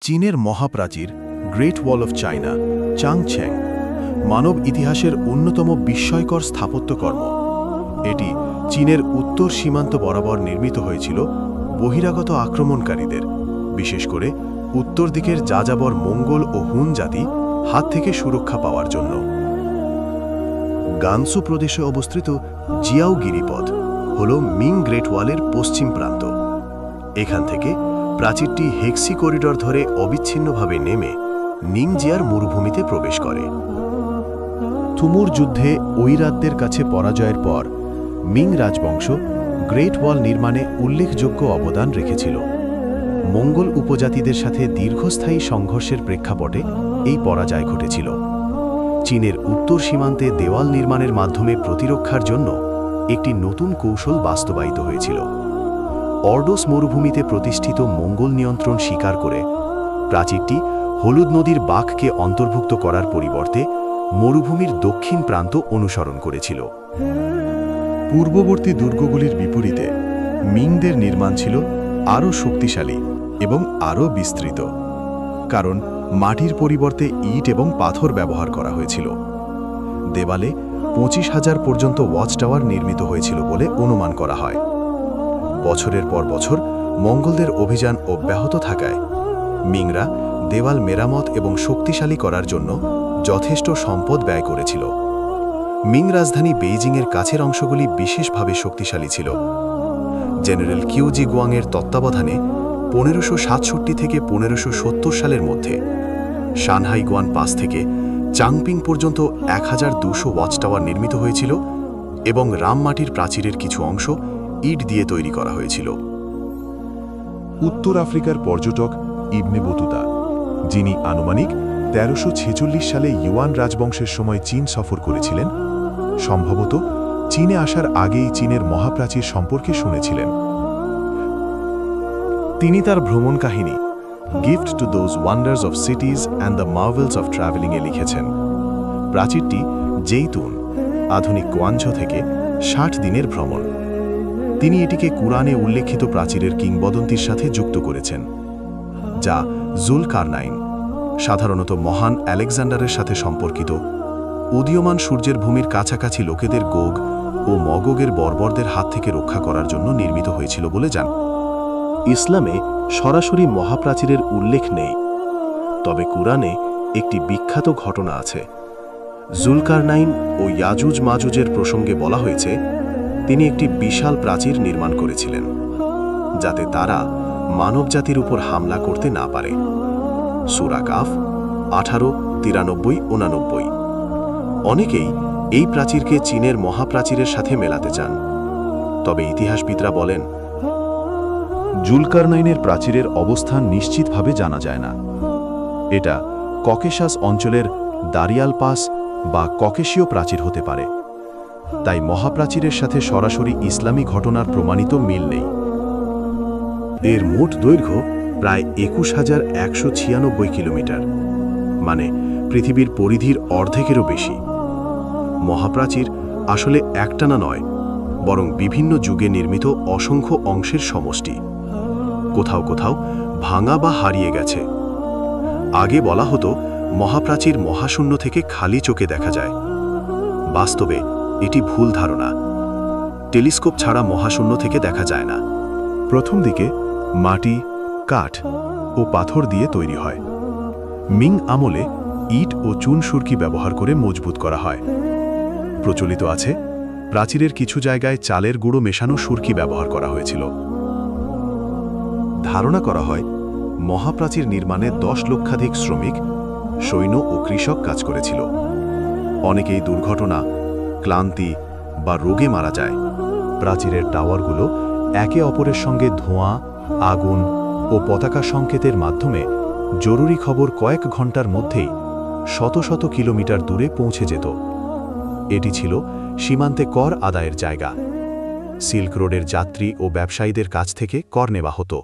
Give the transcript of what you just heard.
চীনের মহাপ্রাচীর great wall of China চাংছ্যাং মানব ইতিহাসের অন্যতম বিস্ময়কর স্থাপত্যকর্ম। এটি চীনের উত্তর সীমান্ত বরাবর নির্মিত হয়েছিল বহিরাগত আক্রমণকারীদের, বিশেষ করে উত্তর দিকের যাযাবর মঙ্গোল ও হুন জাতি হাত থেকে সুরক্ষা পাওয়ার জন্য। গানসু প্রদেশে অবস্থিত জিয়াও গিরিপথ হল মিং গ্রেট ওয়ালের পশ্চিম প্রান্ত। এখান থেকে প্রাচীরটি হেক্সি করিডর ধরে অবিচ্ছিন্নভাবে নেমে নিংজিয়ার মরুভূমিতে প্রবেশ করে। তুমুর যুদ্ধে ঐরাতদের কাছে পরাজয়ের পর মিং রাজবংশ গ্রেট ওয়াল নির্মাণে উল্লেখযোগ্য অবদান রেখেছিল। মঙ্গোল উপজাতিদের সাথে দীর্ঘস্থায়ী সংঘর্ষের প্রেক্ষাপটে এই পরাজয় ঘটেছিল। চীনের উত্তর সীমান্তে দেওয়াল নির্মাণের মাধ্যমে প্রতিরক্ষার জন্য একটি নতুন কৌশল বাস্তবায়িত হয়েছিল। অর্ডোস মরুভূমিতে প্রতিষ্ঠিত মঙ্গোল নিয়ন্ত্রণ স্বীকার করে প্রাচীরটি হলুদ নদীর বাঁককে অন্তর্ভুক্ত করার পরিবর্তে মরুভূমির দক্ষিণ প্রান্ত অনুসরণ করেছিল। পূর্ববর্তী দুর্গগুলির বিপরীতে মিংদের নির্মাণ ছিল আরও শক্তিশালী এবং আরও বিস্তৃত, কারণ মাটির পরিবর্তে ইট এবং পাথর ব্যবহার করা হয়েছিল। দেওয়ালে 25,000 পর্যন্ত ওয়াচ টাওয়ার নির্মিত হয়েছিল বলে অনুমান করা হয়। বছরের পর বছর মঙ্গোলদের অভিযান অব্যাহত থাকায় মিংরা দেওয়াল মেরামত এবং শক্তিশালী করার জন্য যথেষ্ট সম্পদ ব্যয় করেছিল। মিং রাজধানী বেইজিংয়ের কাছের অংশগুলি বিশেষভাবে শক্তিশালী ছিল। জেনারেল কিউজি গুয়াংয়ের তত্ত্বাবধানে 1567 থেকে 1570 সালের মধ্যে সানহাই গুয়ান পাস থেকে চাংপিং পর্যন্ত 1200 ওয়াচ টাওয়ার নির্মিত হয়েছিল এবং রামমাটির প্রাচীরের কিছু অংশ ইট দিয়ে তৈরি করা হয়েছিল। উত্তর আফ্রিকার পর্যটক ইবনে বতুতা, যিনি আনুমানিক 1346 সালে ইউয়ান রাজবংশের সময় চীন সফর করেছিলেন, সম্ভবত চীনে আসার আগেই চীনের মহাপ্রাচীর সম্পর্কে শুনেছিলেন। তিনি তার ভ্রমণ কাহিনী gift to those wonders of cities and the marvels of ট্রাভেলিংয়ে লিখেছেন। প্রাচীরটি জেইতুন, আধুনিক কোয়াঞ্ঝো থেকে 60 দিনের ভ্রমণ। তিনি এটিকে কুরআনে উল্লেখিত প্রাচীরের কিংবদন্তির সাথে যুক্ত করেছেন, যা জুলকারনাইন, সাধারণত মহান আলেকজান্ডারের সাথে সম্পর্কিত, উদীয়মান সূর্যের ভূমির কাছাকাছি লোকেদের গোগ ও মগগের বর্বরদের হাত থেকে রক্ষা করার জন্য নির্মিত হয়েছিল বলে জান। ইসলামে সরাসরি মহাপ্রাচীরের উল্লেখ নেই, তবে কুরআনে একটি বিখ্যাত ঘটনা আছে। জুলকারনাইন ও ইয়াজুজ মাজুজের প্রসঙ্গে বলা হয়েছে তিনি একটি বিশাল প্রাচীর নির্মাণ করেছিলেন, যাতে তারা মানবজাতির উপর হামলা করতে না পারে। সূরা কাফ 18, 93, 89। অনেকেই এই প্রাচীরকে চীনের মহাপ্রাচীরের সাথে মেলাতে চান, তবে ইতিহাসবিদরা বলেন জুলকারনাইনের প্রাচীরের অবস্থান নিশ্চিতভাবে জানা যায় না। এটা ককেশাস অঞ্চলের দারিয়াল পাস বা ককেশীয় প্রাচীর হতে পারে, তাই মহাপ্রাচীরের সাথে সরাসরি ইসলামী ঘটনার প্রমাণিত মিল নেই। এর মোট দৈর্ঘ্য প্রায় 21,196 কিলোমিটার, মানে পৃথিবীর পরিধির অর্ধেকেরও বেশি। মহাপ্রাচীর আসলে একটানা নয়, বরং বিভিন্ন যুগে নির্মিত অসংখ্য অংশের সমষ্টি। কোথাও কোথাও ভাঙা বা হারিয়ে গেছে। আগে বলা হতো মহাপ্রাচীর মহাশূন্য থেকে খালি চোখে দেখা যায়। বাস্তবে এটি ভুল ধারণা। টেলিস্কোপ ছাড়া মহাশূন্য থেকে দেখা যায় না। প্রথম দিকে মাটি, কাঠ ও পাথর দিয়ে তৈরি হয়। মিং আমলে ইট ও চুন সুরকি ব্যবহার করে মজবুত করা হয়। প্রচলিত আছে প্রাচীরের কিছু জায়গায় চালের গুঁড়ো মেশানো সুরকি ব্যবহার করা হয়েছিল। ধারণা করা হয় মহাপ্রাচীর নির্মাণে 10 লক্ষাধিক শ্রমিক, সৈন্য ও কৃষক কাজ করেছিল। অনেকেই দুর্ঘটনা, ক্লান্তি বা রোগে মারা যায়। প্রাচীরের টাওয়ারগুলো একে অপরের সঙ্গে ধোঁয়া, আগুন ও পতাকা সংকেতের মাধ্যমে জরুরি খবর কয়েক ঘন্টার মধ্যেই শত শত কিলোমিটার দূরে পৌঁছে যেত। এটি ছিল সীমান্তে কর আদায়ের জায়গা। সিল্ক রোডের যাত্রী ও ব্যবসায়ীদের কাছ থেকে কর নেওয়া হতো।